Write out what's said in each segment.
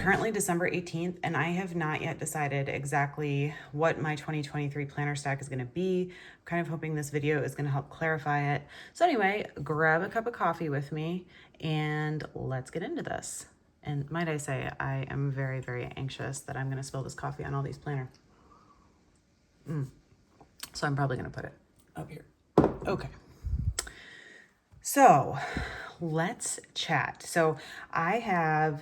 currently December 18th, and I have not yet decided exactly what my 2023 planner stack is going to be. I'm kind of hoping this video is going to help clarify it. So anyway, grab a cup of coffee with me and let's get into this. And might I say, I am very, very anxious that I'm going to spill this coffee on all these planners. So I'm probably going to put it up here. Okay. So let's chat. So I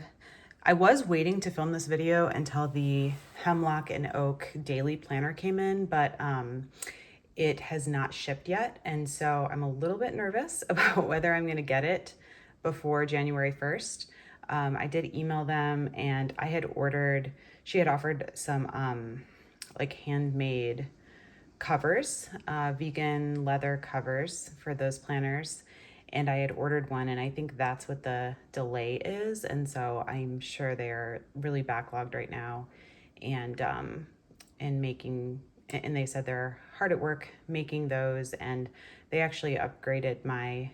was waiting to film this video until the Hemlock and Oak daily planner came in, but it has not shipped yet. And so I'm a little bit nervous about whether I'm going to get it before January 1st. I did email them, and she had offered some like handmade covers, vegan leather covers for those planners. And I had ordered one, and I think that's what the delay is. And so I'm sure they're really backlogged right now, and they said they're hard at work making those, and they actually upgraded my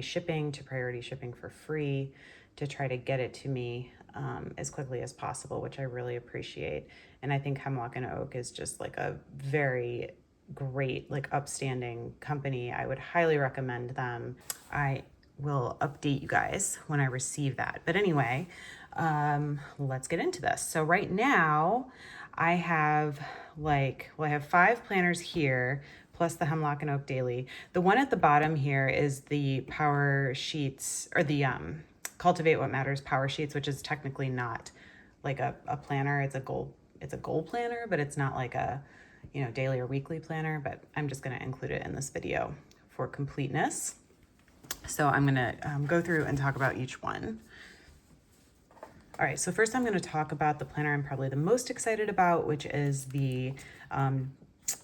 shipping to priority shipping for free to try to get it to me as quickly as possible, which I really appreciate. And I think Hemlock and Oak is just like a very great, like upstanding company. I would highly recommend them. I will update you guys when I receive that. But anyway, let's get into this. So right now I have I have 5 planners here, plus the Hemlock and Oak Daily. The one at the bottom here is the Powersheets, or the Cultivate What Matters Powersheets, which is technically not like a planner. It's a goal planner, but it's not like a daily or weekly planner, but I'm just going to include it in this video for completeness. So I'm going to go through and talk about each one. All right, so first I'm going to talk about the planner I'm probably the most excited about, which is the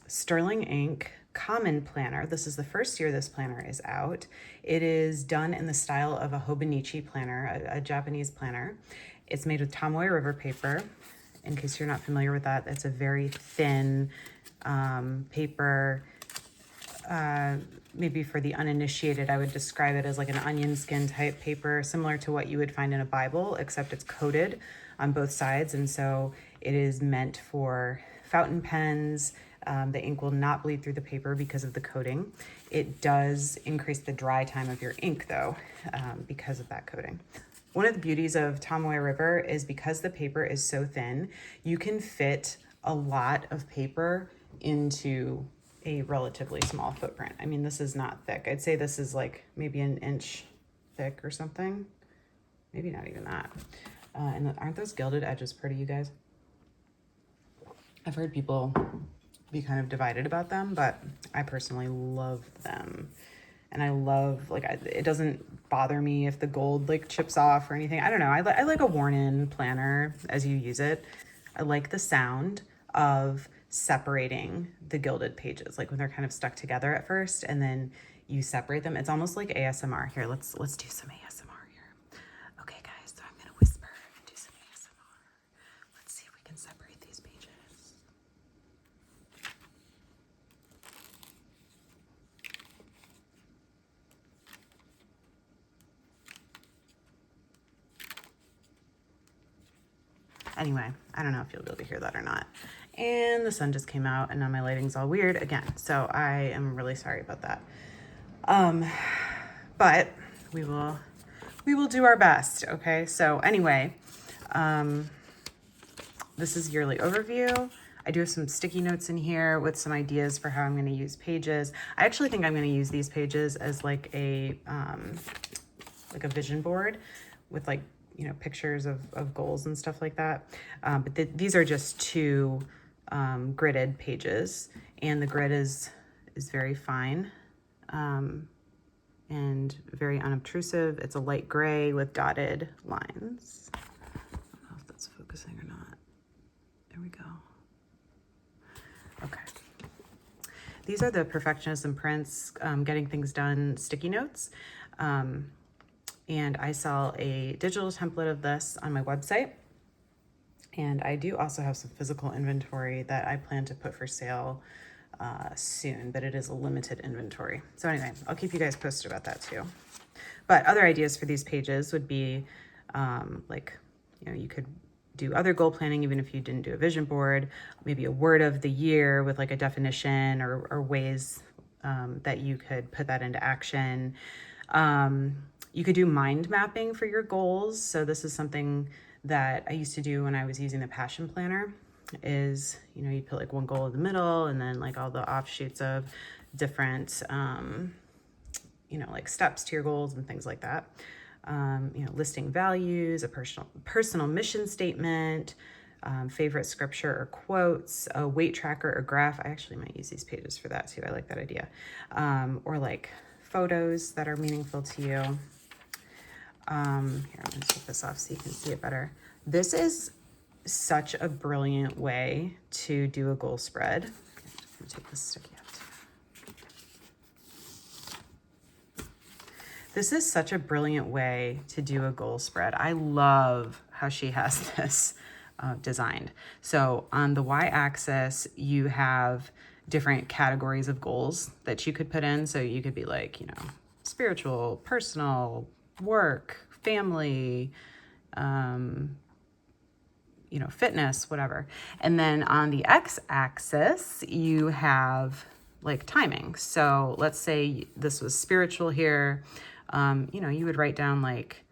Sterling Ink Common Planner. This is the first year this planner is out. It is done in the style of a Hobonichi planner, a Japanese planner. It's made with Tomoe River paper. In case you're not familiar with that, it's a very thin paper. Maybe for the uninitiated, I would describe it as like an onion skin type paper, similar to what you would find in a Bible, except it's coated on both sides. And so it is meant for fountain pens. The ink will not bleed through the paper because of the coating. It does increase the dry time of your ink though, because of that coating. One of the beauties of Tomoe River is because the paper is so thin, you can fit a lot of paper into a relatively small footprint. I mean, this is not thick. I'd say this is like maybe an inch thick or something. Maybe not even that. And aren't those gilded edges pretty, you guys? I've heard people be kind of divided about them, but I personally love them. And I love, it doesn't bother me if the gold like chips off or anything. I don't know. I like a worn in planner as you use it. I like the sound of separating the gilded pages, like when they're kind of stuck together at first and then you separate them. It's almost like ASMR. Here, let's do some ASMR here. Okay, guys, so I'm gonna whisper and do some ASMR. Let's see if we can separate these pages. Anyway, I don't know if you'll be able to hear that or not. And the sun just came out and now my lighting's all weird again. So I am really sorry about that. But we will do our best. Okay. So anyway, this is yearly overview. I do have some sticky notes in here with some ideas for how I'm going to use pages. I actually think I'm going to use these pages as like a vision board with pictures of goals and stuff like that. But these are just 2 gridded pages, and the grid is very fine and very unobtrusive. It's a light gray with dotted lines. I don't know if that's focusing or not. There we go. Okay. These are the Perfectionism Prints Getting Things Done sticky notes. And I sell a digital template of this on my website. And I do also have some physical inventory that I plan to put for sale soon, but it is a limited inventory. So anyway, I'll keep you guys posted about that too. But other ideas for these pages would be you could do other goal planning, even if you didn't do a vision board, maybe a word of the year with like a definition or ways that you could put that into action. You could do mind mapping for your goals. So this is something that I used to do when I was using the Passion Planner is, you know, you put like one goal in the middle and then like all the offshoots of different, you know, like steps to your goals and things like that. You know, listing values, a personal mission statement, favorite scripture or quotes, a weight tracker or graph. I actually might use these pages for that too. I like that idea. Or like photos that are meaningful to you. Here, I'm gonna take this off so you can see it better. This is such a brilliant way to do a goal spread. I'm gonna take this sticky out. This is such a brilliant way to do a goal spread. I love how she has this designed. So on the y-axis, you have different categories of goals that you could put in. So you could be like, you know, spiritual, personal, work, family, you know, fitness, whatever. And then on the x-axis, you have like timing. So let's say this was spiritual here. You know, you would write down like,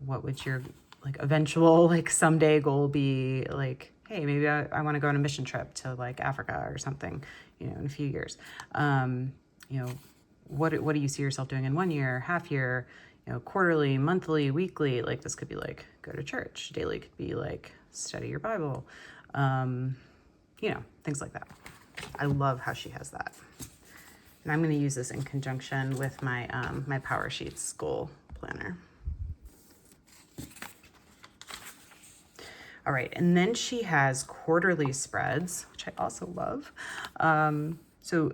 what would your like eventual, like someday goal be? Like, hey, maybe I want to go on a mission trip to like Africa or something, you know, in a few years. You know, what do you see yourself doing in 1 year, half year, you know, quarterly, monthly, weekly? Like this could be like go to church. Daily could be like study your Bible, you know, things like that. I love how she has that. And I'm going to use this in conjunction with my my Powersheets goal planner. All right, and then she has quarterly spreads, which I also love. So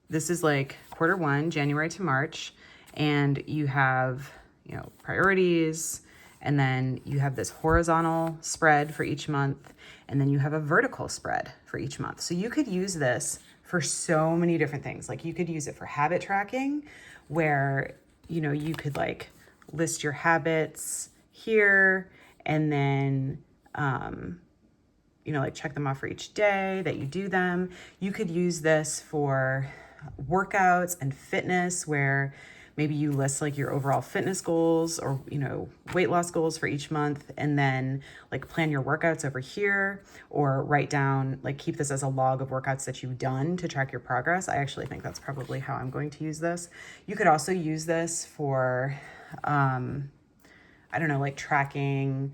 this is like Q1, January to March, and you have, you know, priorities, and then you have this horizontal spread for each month, and then you have a vertical spread for each month. So you could use this for so many different things. Like you could use it for habit tracking, where, you know, you could like list your habits here and then, you know, like check them off for each day that you do them. You could use this for workouts and fitness, where maybe you list like your overall fitness goals or, you know, weight loss goals for each month, and then like plan your workouts over here, or write down, like keep this as a log of workouts that you've done to track your progress. I actually think that's probably how I'm going to use this. You could also use this for, I don't know, like tracking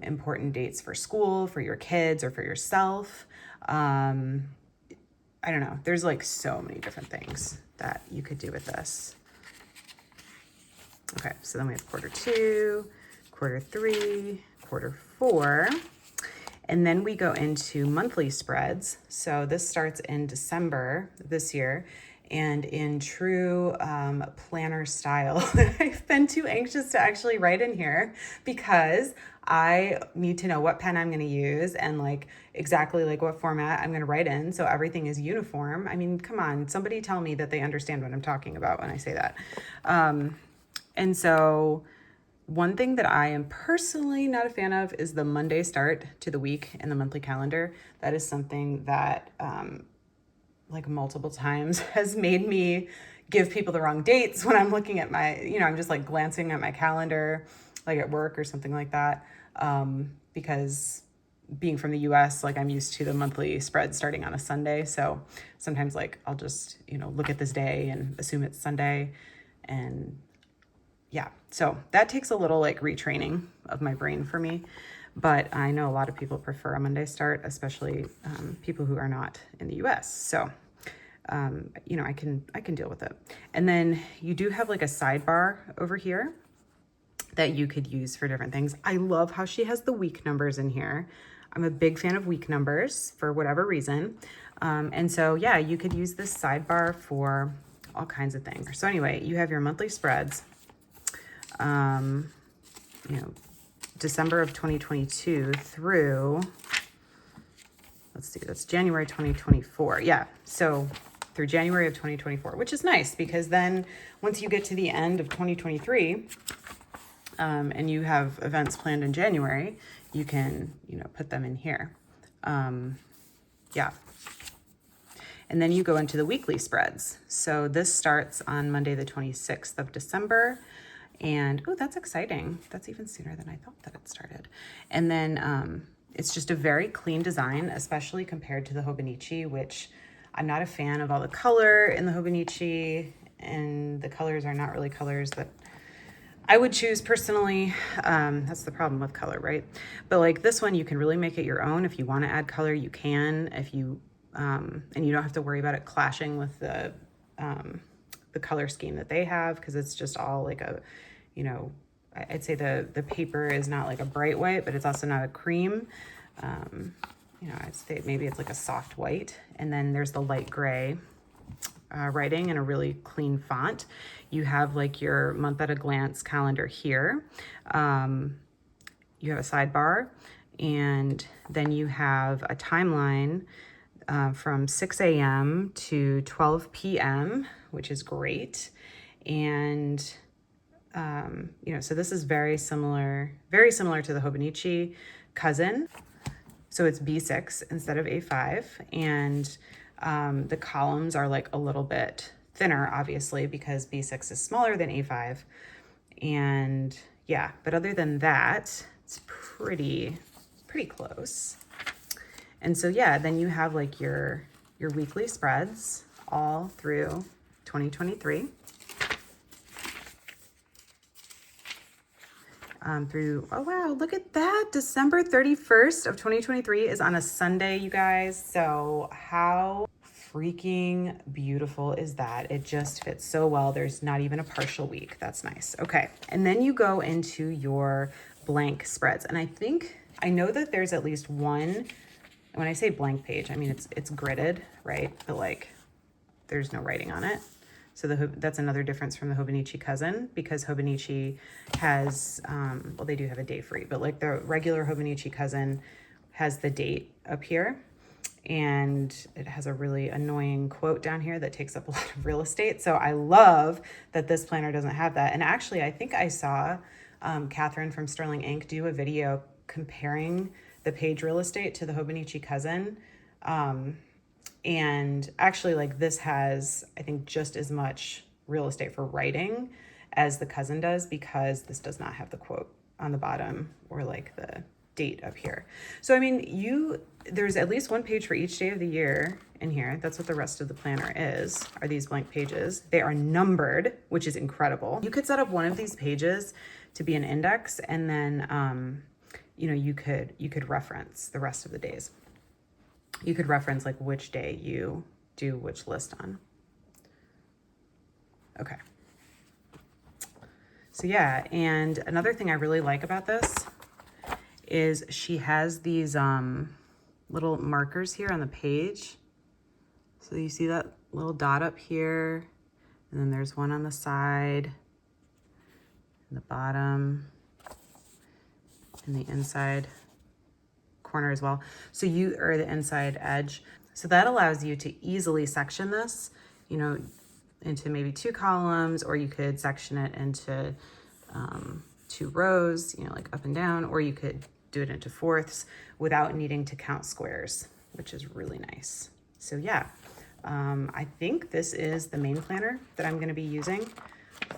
important dates for school, for your kids, or for yourself. I don't know. There's like so many different things that you could do with this. Okay, so then we have Q2, Q3, Q4, and then we go into monthly spreads. So this starts in December this year, and in true planner style, I've been too anxious to actually write in here because I need to know what pen I'm going to use and like exactly like what format I'm going to write in, so everything is uniform. I mean, come on, somebody tell me that they understand what I'm talking about when I say that. And so one thing that I am personally not a fan of is the Monday start to the week in the monthly calendar. That is something that like multiple times has made me give people the wrong dates when I'm looking at my, you know, I'm just like glancing at my calendar, like at work or something like that. Because being from the US, like I'm used to the monthly spread starting on a Sunday. So sometimes like I'll just, you know, look at this day and assume it's Sunday. And yeah, so that takes a little like retraining of my brain for me. But I know a lot of people prefer a Monday start, especially people who are not in the US. So, you know, I can deal with it. And then you do have like a sidebar over here that you could use for different things. I love how she has the week numbers in here. I'm a big fan of week numbers for whatever reason. And so, yeah, you could use this sidebar for all kinds of things. So anyway, you have your monthly spreads, you know, December of 2022 through, let's see, that's January 2024. Yeah, so through January of 2024, which is nice because then once you get to the end of 2023, and you have events planned in January, you can, you know, put them in here. Yeah. And then you go into the weekly spreads. So this starts on Monday, the 26th of December. And, oh, that's exciting. That's even sooner than I thought that it started. And then it's just a very clean design, especially compared to the Hobonichi, which I'm not a fan of all the color in the Hobonichi. And the colors are not really colors that I would choose personally. That's the problem with color, right? But like this one, you can really make it your own. If you want to add color, you can. If you and you don't have to worry about it clashing with the color scheme that they have, because it's just all like a, you know, I'd say the paper is not like a bright white, but it's also not a cream. You know, I'd say maybe it's like a soft white, and then there's the light gray writing in a really clean font. You have like your month at a glance calendar here. You have a sidebar, and then you have a timeline from 6 a.m. to 12 p.m., which is great. And, you know, so this is very similar to the Hobonichi cousin. So it's B6 instead of A5. And the columns are like a little bit thinner, obviously, because B6 is smaller than A5. And yeah, but other than that, it's pretty close. And so, yeah, then you have like your weekly spreads all through 2023. Oh wow, look at that. December 31st of 2023 is on a Sunday, you guys. So how freaking beautiful is that? It just fits so well. There's not even a partial week. That's nice. Okay. And then you go into your blank spreads. And I know that there's at least one. When I say blank page, I mean, it's gridded, right? But like, there's no writing on it. So that's another difference from the Hobonichi cousin, because Hobonichi has, well, they do have a day free, but like the regular Hobonichi cousin has the date up here, and it has a really annoying quote down here that takes up a lot of real estate. So I love that this planner doesn't have that. And actually, I think I saw Catherine from Sterling Ink do a video comparing the page real estate to the Hobonichi cousin. And actually, like, this has, I think, just as much real estate for writing as the cousin does, because this does not have the quote on the bottom or like the date up here. So I mean, there's at least one page for each day of the year in here. That's what the rest of the planner are these blank pages. They are numbered, which is incredible. You could set up one of these pages to be an index, and then you know, you could reference the rest of the days. You could reference like which day you do which list on. Okay. So yeah, and another thing I really like about this is she has these little markers here on the page. So you see that little dot up here, and then there's one on the side, and the bottom, and the inside corner as well. So or the inside edge. So that allows you to easily section this, you know, into maybe 2 columns, or you could section it into 2 rows, you know, like up and down, or you could do it into fourths without needing to count squares, which is really nice. So yeah, I think this is the main planner that I'm going to be using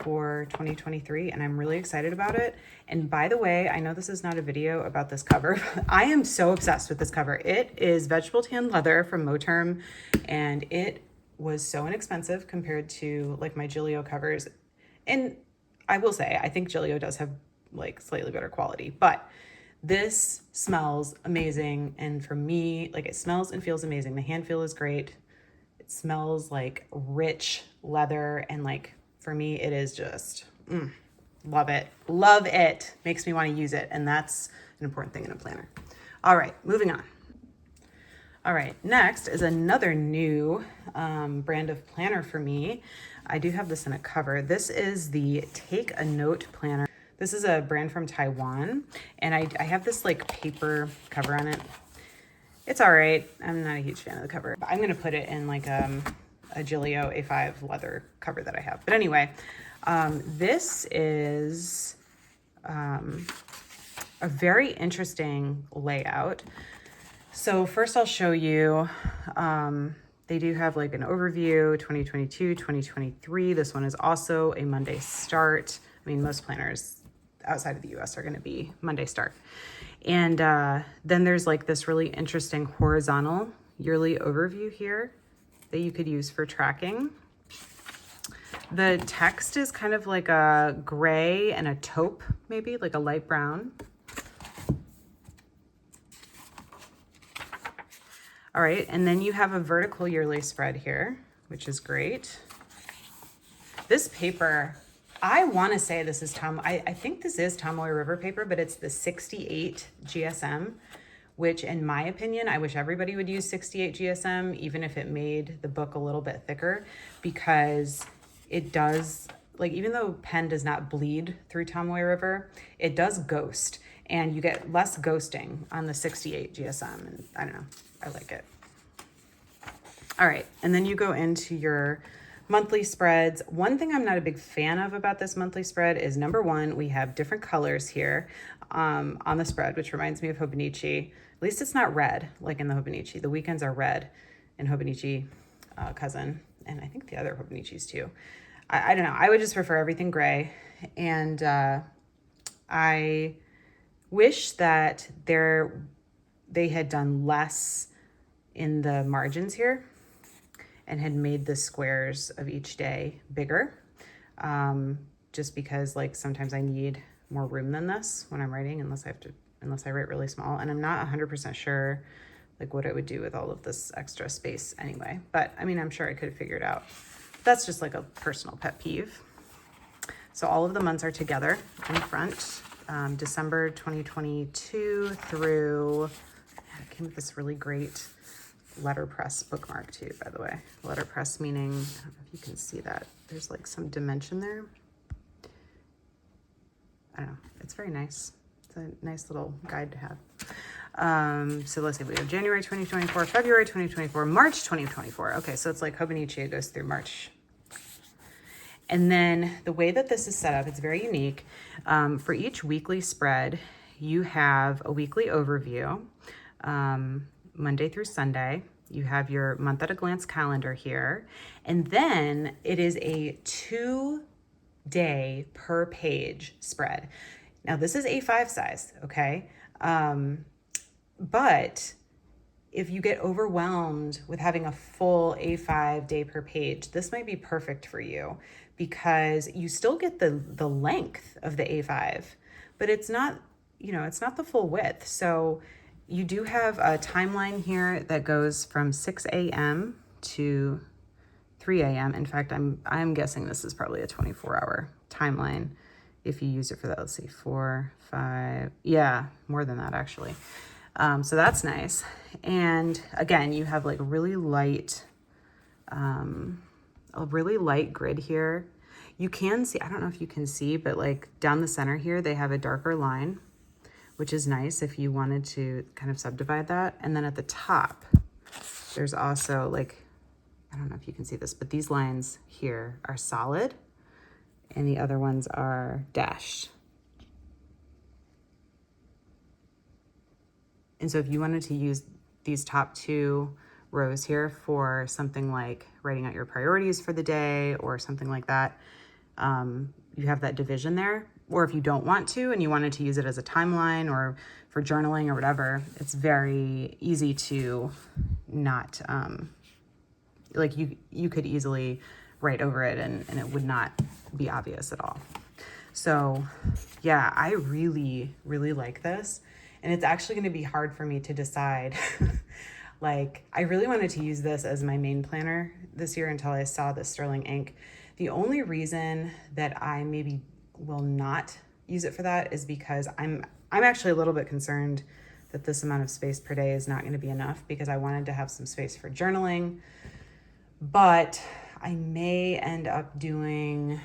for 2023, and I'm really excited about it. And by the way, I know this is not a video about this cover. I am so obsessed with this cover. It is vegetable tan leather from Moterm, and it was so inexpensive compared to like my Gillio covers. And I will say, I think Gillio does have like slightly better quality, but this smells amazing. And for me, like, it smells and feels amazing. The hand feel is great. It smells like rich leather, and like, for me, it is just, love it. Love it. Makes me want to use it. And that's an important thing in a planner. All right, moving on. All right, next is another new brand of planner for me. I do have this in a cover. This is the Take a Note planner. This is a brand from Taiwan, and I have this like paper cover on it. It's all right. I'm not a huge fan of the cover, but I'm going to put it in like a Gillio A5 leather cover that I have. But anyway, this is a very interesting layout. So first I'll show you, they do have like an overview, 2022, 2023. This one is also a Monday start. I mean, most planners outside of the US are going to be Monday start. And then there's like this really interesting horizontal yearly overview here that you could use for tracking. The text is kind of like a gray and a taupe, maybe like a light brown. All right, and then you have a vertical yearly spread here, which is great. This paper, I want to say this is I think this is Tomoe River paper, but it's the 68 GSM, which in my opinion, I wish everybody would use 68 GSM, even if it made the book a little bit thicker, because it does, like, even though pen does not bleed through Tomoe River, it does ghost, and you get less ghosting on the 68 GSM, and I don't know, I like it. All right, and then you go into your monthly spreads. One thing I'm not a big fan of about this monthly spread is, number one, we have different colors here on the spread, which reminds me of Hobonichi. At least it's not red like in the Hobonichi. The weekends are red in Hobonichi Cousin, and I think the other Hobonichis too. I don't know. I would just prefer everything gray, and I wish that they had done less in the margins here and had made the squares of each day bigger, just because like sometimes I need more room than this when I'm writing, unless I write really small, and I'm not 100% sure like what it would do with all of this extra space anyway, but I mean, I'm sure I could have figured out. That's just like a personal pet peeve. So all of the months are together in front, December 2022 through, I came with this really great letterpress bookmark too, by the way. Letterpress meaning, I don't know if you can see that, there's like some dimension there. I don't know, it's very nice. It's a nice little guide to have. So let's see, we have January 2024, February 2024, March 2024. Okay, so it's like Hobonichi, it goes through March. And then the way that this is set up, it's very unique. For each weekly spread, you have a weekly overview, Monday through Sunday. You have your month at a glance calendar here. And then it is a 2-day per page spread. Now this is A5 size, okay? But if you get overwhelmed with having a full A5 day per page, this might be perfect for you, because you still get the length of the A5, but it's not, it's not the full width. So you do have a timeline here that goes from 6 a.m. to 3 a.m. In fact, I'm guessing this is probably a 24-hour timeline if you use it for that. Let's see, 4, 5, yeah, more than that actually. So that's nice. And again, you have like a really light grid here. You can see, I don't know if you can see, but like down the center here, they have a darker line, which is nice if you wanted to kind of subdivide that. And then at the top, there's also like, I don't know if you can see this, but these lines here are solid and the other ones are dashed. And so if you wanted to use these top 2 rows here for something like writing out your priorities for the day or something like that, you have that division there. Or if you don't want to and you wanted to use it as a timeline or for journaling or whatever, it's very easy to not, like you could easily write over it and it would not be obvious at all. So yeah, I really, really like this. And it's actually going to be hard for me to decide. Like, I really wanted to use this as my main planner this year until I saw the sterling ink. The only reason that I maybe will not use it for that is because I'm actually a little bit concerned that this amount of space per day is not going to be enough, because I wanted to have some space for journaling. But I may end up doing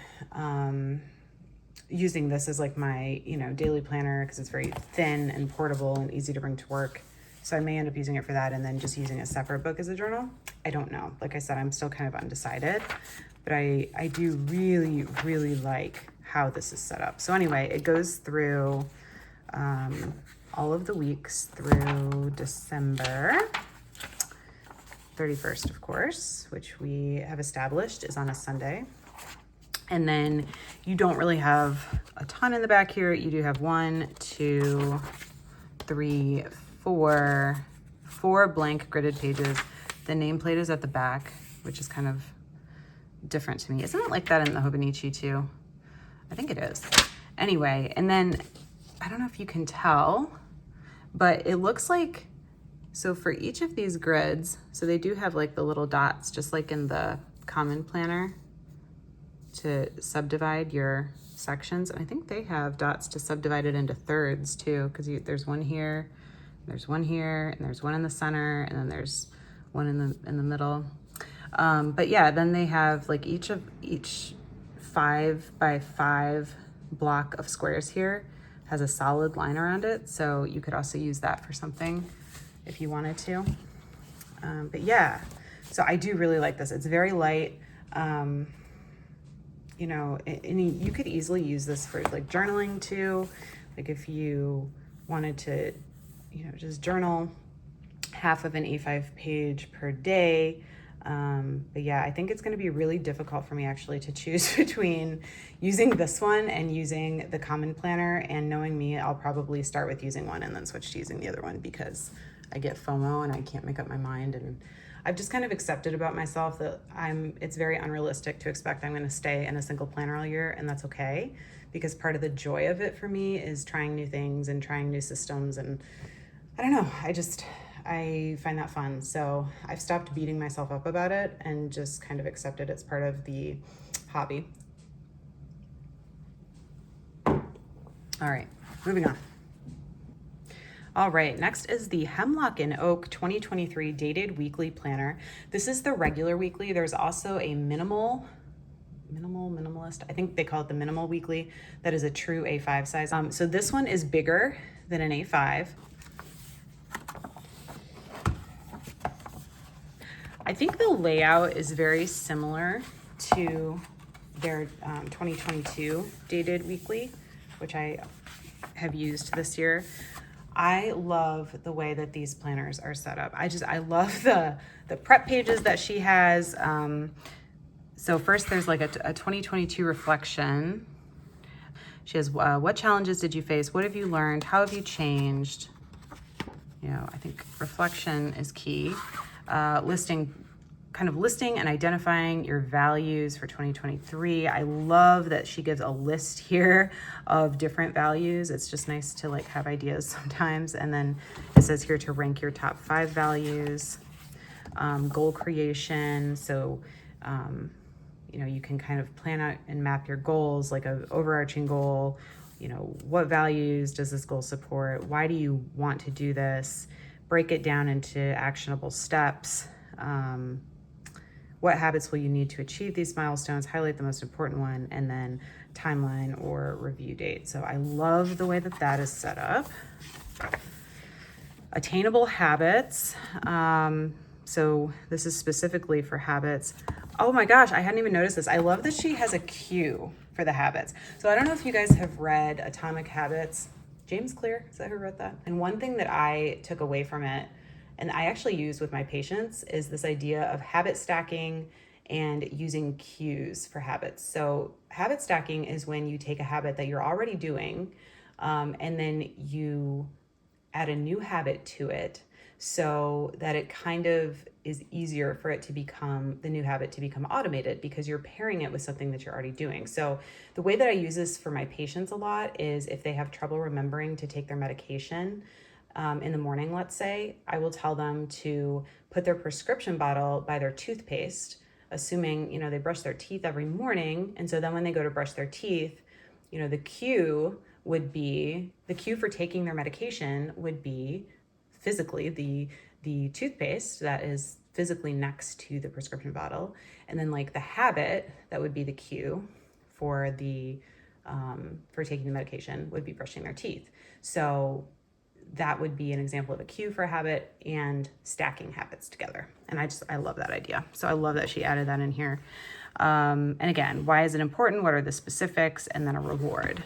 using this as like my, daily planner, because it's very thin and portable and easy to bring to work. So I may end up using it for that and then just using a separate book as a journal. I don't know. Like I said, I'm still kind of undecided, but I do really, really like how this is set up. So anyway, it goes through all of the weeks through December 31st, of course, which we have established is on a Sunday. And then you don't really have a ton in the back here. You do have 1, 2, 3, 4 blank gridded pages. The nameplate is at the back, which is kind of different to me. Isn't it like that in the Hobonichi too? I think it is. Anyway, and then I don't know if you can tell, but it looks like, so for each of these grids, so they do have like the little dots, just like in the common planner, to subdivide your sections. And I think they have dots to subdivide it into thirds too, because there's one here, there's one here, and there's one in the center, and then there's one in the middle. But yeah, then they have like each 5 by 5 block of squares here has a solid line around it. So you could also use that for something if you wanted to. But yeah, so I do really like this. It's very light. You know, and you could easily use this for like journaling too. Like if you wanted to, you know, just journal half of an A5 page per day. But yeah, I think it's going to be really difficult for me actually to choose between using this one and using the common planner. And knowing me, I'll probably start with using one and then switch to using the other one because I get FOMO and I can't make up my mind. And I've just kind of accepted about myself that it's very unrealistic to expect I'm going to stay in a single planner all year, and that's okay, because part of the joy of it for me is trying new things and trying new systems. And I don't know, I find that fun. So I've stopped beating myself up about it and just kind of accepted it's part of the hobby. All right, moving on. All right, next is the Hemlock and Oak 2023 Dated Weekly Planner. This is the regular weekly. There's also a minimalist, I think they call it the minimal weekly. That is a true A5 size. So this one is bigger than an A5. I think the layout is very similar to their 2022 Dated Weekly, which I have used this year. I love the way that these planners are set up. I love the prep pages that she has. So first there's like a 2022 reflection. She has, what challenges did you face? What have you learned? How have you changed? You know, I think reflection is key. Listing and identifying your values for 2023. I love that she gives a list here of different values. It's just nice to like have ideas sometimes. And then it says here to rank your top 5 values. Goal creation. So, you know, you can kind of plan out and map your goals, like an overarching goal. You know, what values does this goal support? Why do you want to do this? Break it down into actionable steps. What habits will you need to achieve these milestones? Highlight the most important one, and then timeline or review date. So I love the way that that is set up. Attainable habits. So this is specifically for habits. Oh my gosh, I hadn't even noticed this. I love that she has a cue for the habits. So I don't know if you guys have read Atomic Habits. James Clear, is that who wrote that? And one thing that I took away from it, and I actually use with my patients, is this idea of habit stacking and using cues for habits. So habit stacking is when you take a habit that you're already doing, and then you add a new habit to it so that it kind of is easier for it to become, the new habit to become automated, because you're pairing it with something that you're already doing. So the way that I use this for my patients a lot is if they have trouble remembering to take their medication, in the morning, let's say, I will tell them to put their prescription bottle by their toothpaste, assuming, you know, they brush their teeth every morning. And so then when they go to brush their teeth, you know, the cue for taking their medication would be physically the toothpaste that is physically next to the prescription bottle. And then like the habit that would be the cue for taking the medication would be brushing their teeth. So that would be an example of a cue for a habit and stacking habits together. And I love that idea. So I love that she added that in here. And again, why is it important? What are the specifics? And then a reward.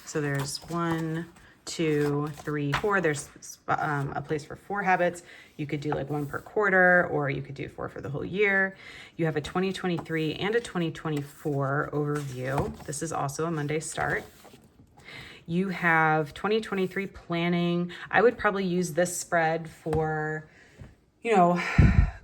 So there's 1, 2, 3, 4. There's a place for 4 habits. You could do like 1 per quarter, or you could do 4 for the whole year. You have a 2023 and a 2024 overview. This is also a Monday start. You have 2023 planning. I would probably use this spread for,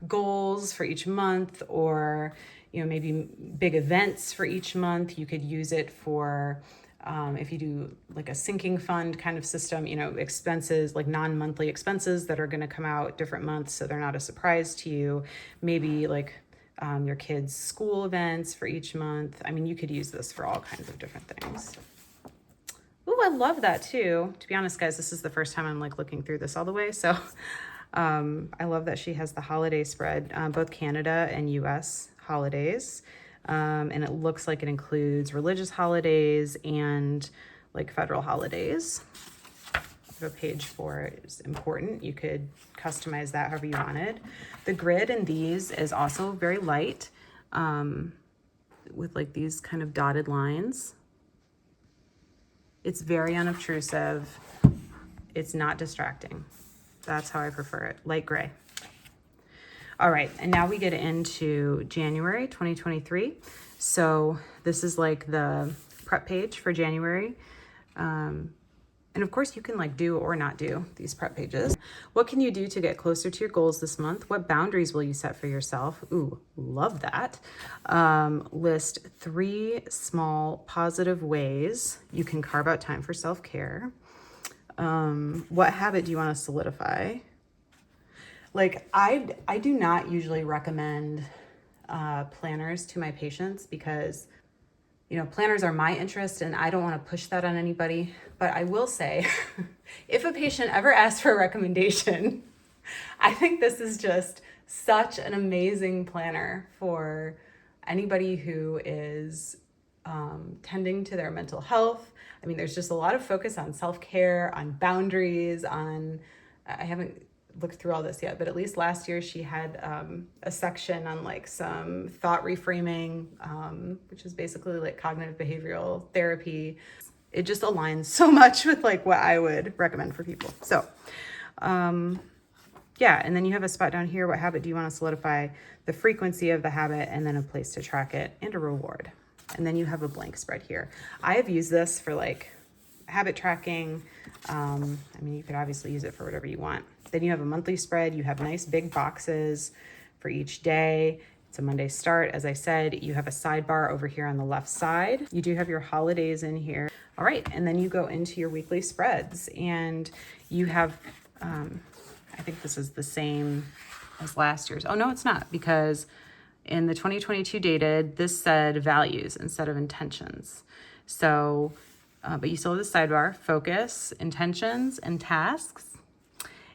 goals for each month, or, maybe big events for each month. You could use it for, if you do like a sinking fund kind of system, expenses, like non-monthly expenses that are going to come out different months, so they're not a surprise to you. Maybe like your kids' school events for each month. I mean, you could use this for all kinds of different things. Ooh, I love that too. To be honest, guys, this is the first time I'm like looking through this all the way. So I love that she has the holiday spread, both Canada and US holidays. And it looks like it includes religious holidays and like federal holidays. The page for it is important. You could customize that however you wanted. The grid in these is also very light, with like these kind of dotted lines. It's very unobtrusive. It's not distracting. That's how I prefer it, light gray. All right, and now we get into January 2023. So this is like the prep page for January. And of course you can like do or not do these prep pages. What can you do to get closer to your goals this month? What boundaries will you set for yourself? Ooh, love that. List 3 small positive ways you can carve out time for self-care. What habit do you want to solidify? Like I do not usually recommend planners to my patients because planners are my interest and I don't want to push that on anybody. But I will say, if a patient ever asks for a recommendation, I think this is just such an amazing planner for anybody who is tending to their mental health. I mean, there's just a lot of focus on self-care, on boundaries, I haven't looked through all this yet, but at least last year she had a section on like some thought reframing, which is basically like cognitive behavioral therapy. It just aligns so much with like what I would recommend for people. So yeah, and then you have a spot down here. What habit do you want to solidify? The frequency of the habit, and then a place to track it and a reward. And then you have a blank spread here. I have used this for like habit tracking. I mean, you could obviously use it for whatever you want. Then you have a monthly spread. You have nice big boxes for each day. It's a Monday start. As I said, you have a sidebar over here on the left side. You do have your holidays in here. All right, and then you go into your weekly spreads, and you have, I think this is the same as last year's. Oh, no, it's not, because in the 2022 dated, this said values instead of intentions. So, but you still have the sidebar, focus, intentions, and tasks.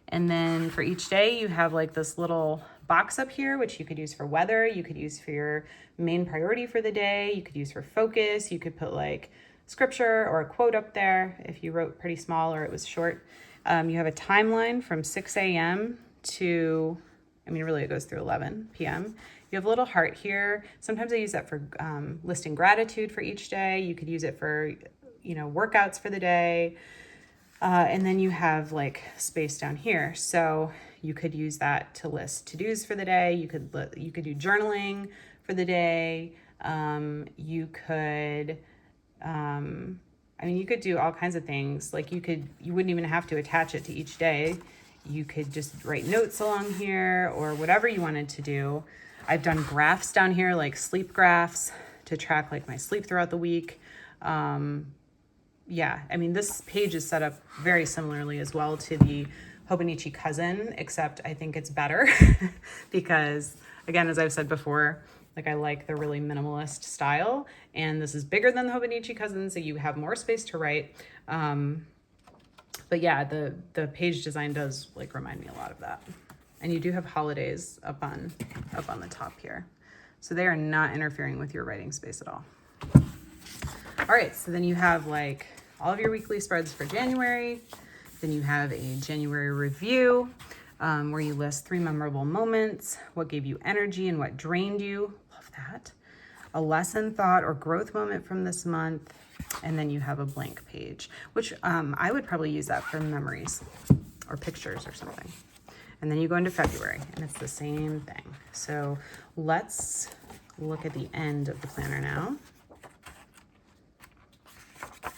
And then for each day, you have like this little box up here, which you could use for weather. You could use for your main priority for the day. You could use for focus. You could put like scripture or a quote up there if you wrote pretty small or it was short. You have a timeline from 6 a.m. to, I mean, really it goes through 11 p.m. You have a little heart here. Sometimes I use that for listing gratitude for each day. You could use it for, workouts for the day. And then you have like space down here. So you could use that to list to-dos for the day. You could do journaling for the day. You could do all kinds of things. Like you wouldn't even have to attach it to each day. You could just write notes along here or whatever you wanted to do. I've done graphs down here, like sleep graphs to track like my sleep throughout the week. Yeah, I mean, this page is set up very similarly as well to the Hobonichi Cousin, except I think it's better because, again, as I've said before, like I like the really minimalist style, and this is bigger than the Hobonichi Cousin, so you have more space to write. But yeah, the page design does like remind me a lot of that. And you do have holidays up on the top here, so they are not interfering with your writing space at all. All right, so then you have like all of your weekly spreads for January. Then you have a January review. where you list 3 memorable moments, what gave you energy and what drained you. Love that. A lesson, thought, or growth moment from this month. And then you have a blank page, which I would probably use that for memories or pictures or something. And then you go into February and it's the same thing. So let's look at the end of the planner now.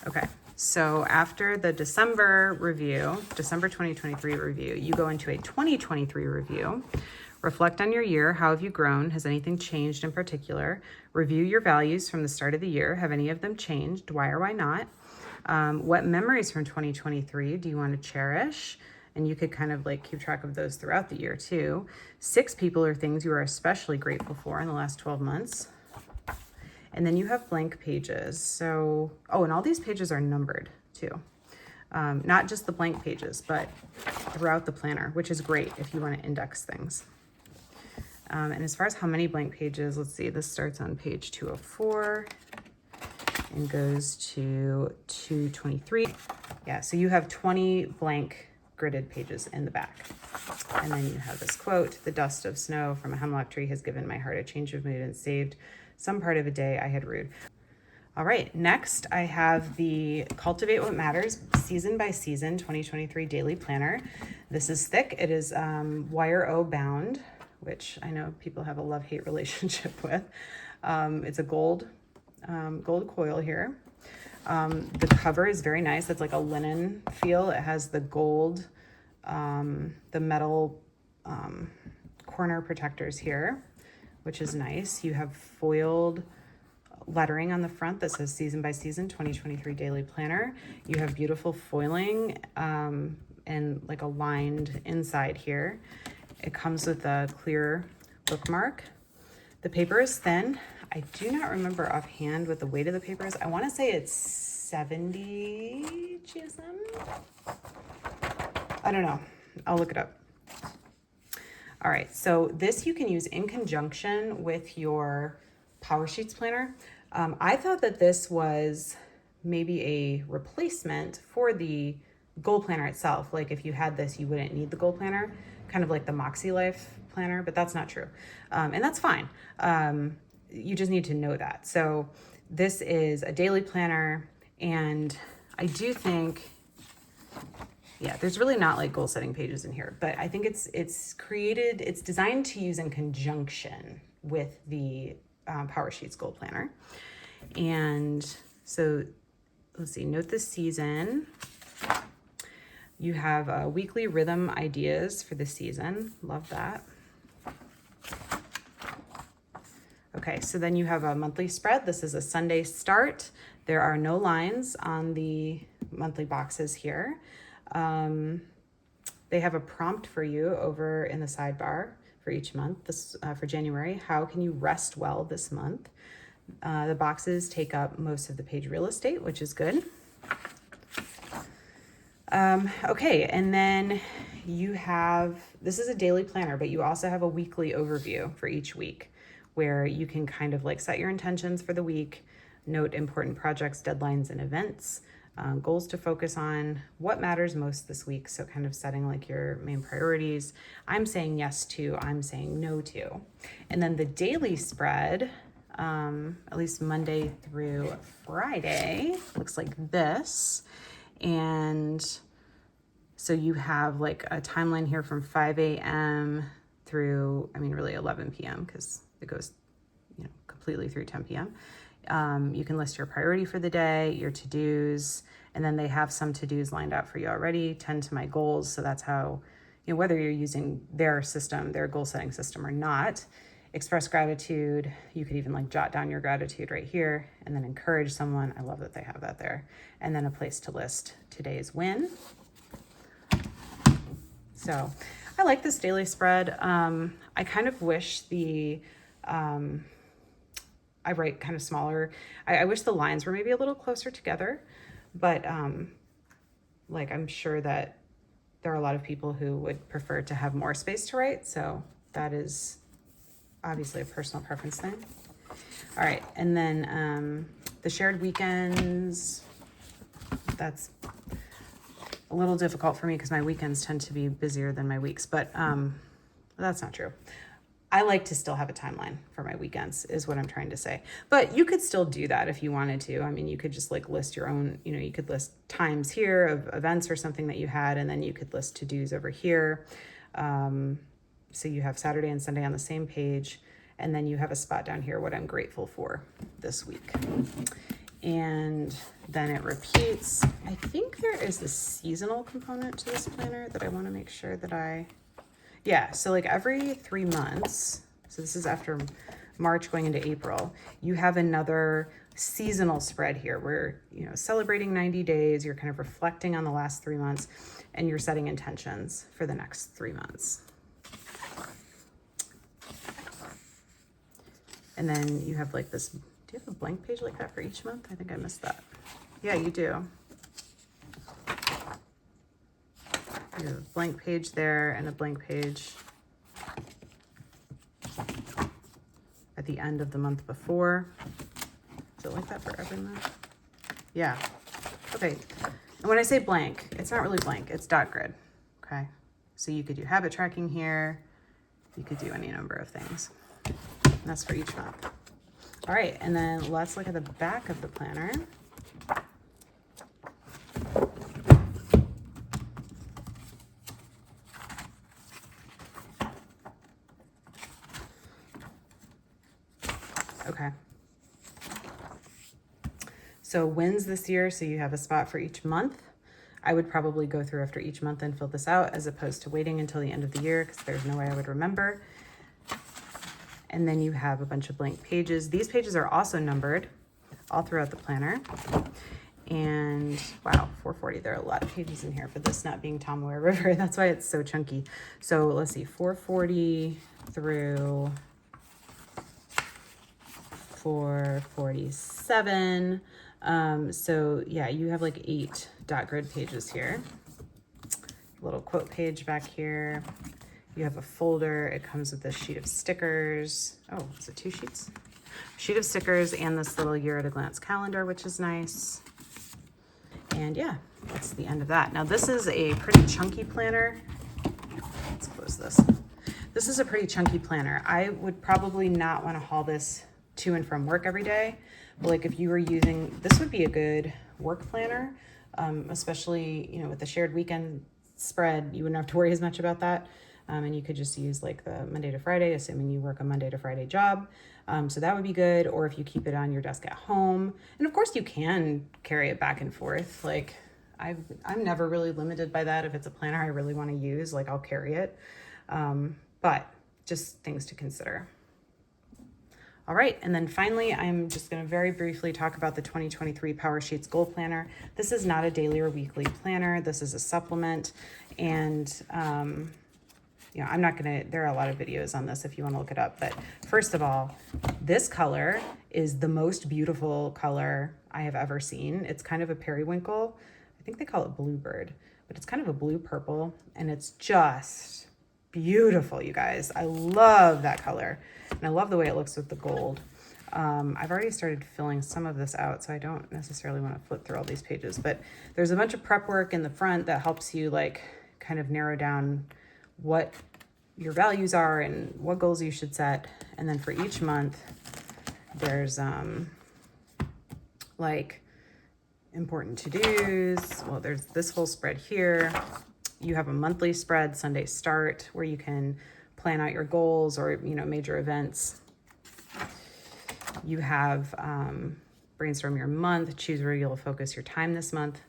Okay, so after the December review, December 2023 review, you go into a 2023 review. Reflect on your year. How have you grown? Has anything changed in particular? Review your values from the start of the year. Have any of them changed? Why or why not? What memories from 2023 do you want to cherish? And you could kind of like keep track of those throughout the year too. 6 people or things you are especially grateful for in the last 12 months. And then you have blank pages. So, oh, and all these pages are numbered too. Not just the blank pages, but throughout the planner, which is great if you want to index things. And as far as how many blank pages, let's see, this starts on page 204 and goes to 223. Yeah, so you have 20 blank gridded pages in the back. And then you have this quote, "The dust of snow from a hemlock tree has given my heart a change of mood and saved some part of a day I had rued." All right, next I have the Cultivate What Matters Season by Season 2023 Daily Planner. This is thick. It is wire O bound, which I know people have a love-hate relationship with. It's a gold coil here. The cover is very nice. It's like a linen feel. It has the gold, the metal corner protectors here, which is nice. You have foiled lettering on the front that says Season by Season 2023 Daily Planner. You have beautiful foiling and like a lined inside here. It comes with a clear bookmark. The paper is thin. I do not remember offhand what the weight of the paper is. I want to say it's 70 GSM. I don't know. I'll look it up. All right, so this you can use in conjunction with your Powersheets planner. I thought that this was maybe a replacement for the goal planner itself. Like if you had this, you wouldn't need the goal planner, kind of like the Moxie Life planner, but that's not true. And that's fine. You just need to know that. So this is a daily planner, and I do think, yeah, there's really not like goal setting pages in here, but I think it's designed to use in conjunction with the Powersheets goal planner. And so let's see, note the season. You have weekly rhythm ideas for the season. Love that. Okay, so then you have a monthly spread. This is a Sunday start. There are no lines on the monthly boxes here. They have a prompt for you over in the sidebar for each month. This for January, how can you rest well this month? The boxes take up most of the page real estate, which is good. Okay, and then you have, this is a daily planner, but you also have a weekly overview for each week where you can kind of like set your intentions for the week, note important projects, deadlines, and events, goals to focus on, what matters most this week. So kind of setting like your main priorities. I'm saying yes to, I'm saying no to. And then the daily spread, at least Monday through Friday, looks like this. And so you have like a timeline here from 5 a.m. through, I mean, really 11 p.m. because it goes, completely through 10 p.m. You can list your priority for the day, your to-dos, and then they have some to-dos lined out for you already, 10 to my goals. So that's how, whether you're using their system, their goal setting system or not, express gratitude. You could even like jot down your gratitude right here and then encourage someone. I love that they have that there. And then a place to list today's win. So I like this daily spread. I kind of wish I write kind of smaller. I wish the lines were maybe a little closer together, but like I'm sure that there are a lot of people who would prefer to have more space to write. So that is obviously a personal preference thing. All right, and then the shared weekends, that's a little difficult for me because my weekends tend to be busier than my weeks, but that's not true. I like to still have a timeline for my weekends is what I'm trying to say. But you could still do that if you wanted to. I mean, you could just like list your own, you know, you could list times here of events or something that you had, and then you could list to-dos over here. So you have Saturday and Sunday on the same page, and then you have a spot down here, what I'm grateful for this week. And then it repeats. I think there is a seasonal component to this planner that I want to make sure that yeah, so like every 3 months, so this is after March going into April, you have another seasonal spread here where, you know, celebrating 90 days, you're kind of reflecting on the last 3 months, and you're setting intentions for the next 3 months. And then you have like this, do you have a blank page like that for each month? I think I missed that. Yeah, you do. You have a blank page there and a blank page at the end of the month before. Is it like that for every month? Yeah. Okay. And when I say blank, it's not really blank, it's dot grid. Okay. So you could do habit tracking here. You could do any number of things. And that's for each month. All right. And then let's look at the back of the planner. Okay. So wins this year, so you have a spot for each month. I would probably go through after each month and fill this out as opposed to waiting until the end of the year because there's no way I would remember. And then you have a bunch of blank pages. These pages are also numbered all throughout the planner. And wow, 440, there are a lot of pages in here for this not being Tomoe River. That's why it's so chunky. So let's see, 440 through 447. So yeah, you have like 8 dot grid pages here. A little quote page back here. You have a folder. It comes with this sheet of stickers. Oh, is it 2 sheets? Sheet of stickers and this little year at a glance calendar, which is nice. And yeah, that's the end of that. Now this is a pretty chunky planner. Let's close this. This is a pretty chunky planner. I would probably not want to haul this to and from work every day. But like if you were using, this would be a good work planner, especially, you know, with the shared weekend spread, you wouldn't have to worry as much about that. And you could just use like the Monday to Friday, assuming you work a Monday to Friday job. So that would be good. Or if you keep it on your desk at home. And of course you can carry it back and forth. Like I'm never really limited by that. If it's a planner I really want to use, like I'll carry it. But just things to consider. All right, and then finally, I'm just going to very briefly talk about the 2023 Powersheets Goal Planner. This is not a daily or weekly planner. This is a supplement, and you know, I'm not going to, there are a lot of videos on this if you want to look it up, but first of all, this color is the most beautiful color I have ever seen. It's kind of a periwinkle. I think they call it bluebird, but it's kind of a blue purple, and it's just beautiful, you guys. I love that color. And I love the way it looks with the gold. I've already started filling some of this out, so I don't necessarily want to flip through all these pages, but there's a bunch of prep work in the front that helps you like kind of narrow down what your values are and what goals you should set. And then for each month, there's like important to-dos. Well, there's this whole spread here. You have a monthly spread, Sunday Start, where you can plan out your goals or, you know, major events. You have brainstorm your month, choose where you'll focus your time this month,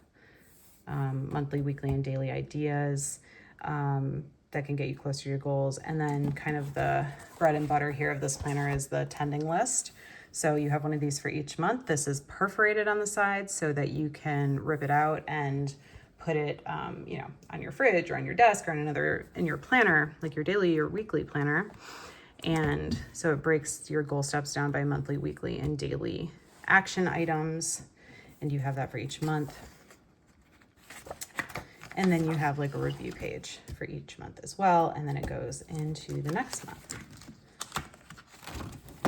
monthly, weekly, and daily ideas that can get you closer to your goals. And then kind of the bread and butter here of this planner is the tending list. So you have one of these for each month. This is perforated on the side so that you can rip it out and put it, you know, on your fridge or on your desk or in your planner, like your daily or weekly planner. And so it breaks your goal steps down by monthly, weekly, and daily action items. And you have that for each month. And then you have like a review page for each month as well. And then it goes into the next month.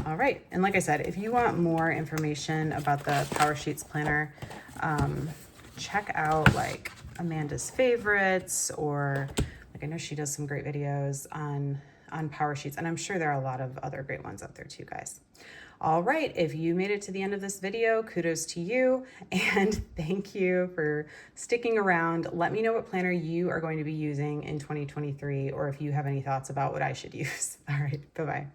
All right. And like I said, if you want more information about the Powersheets planner, check out like Amanda's favorites, or like I know she does some great videos on Powersheets, and I'm sure there are a lot of other great ones out there too, guys. All right, if you made it to the end of this video, kudos to you, and thank you for sticking around. Let me know what planner you are going to be using in 2023, or if you have any thoughts about what I should use. All right, bye-bye.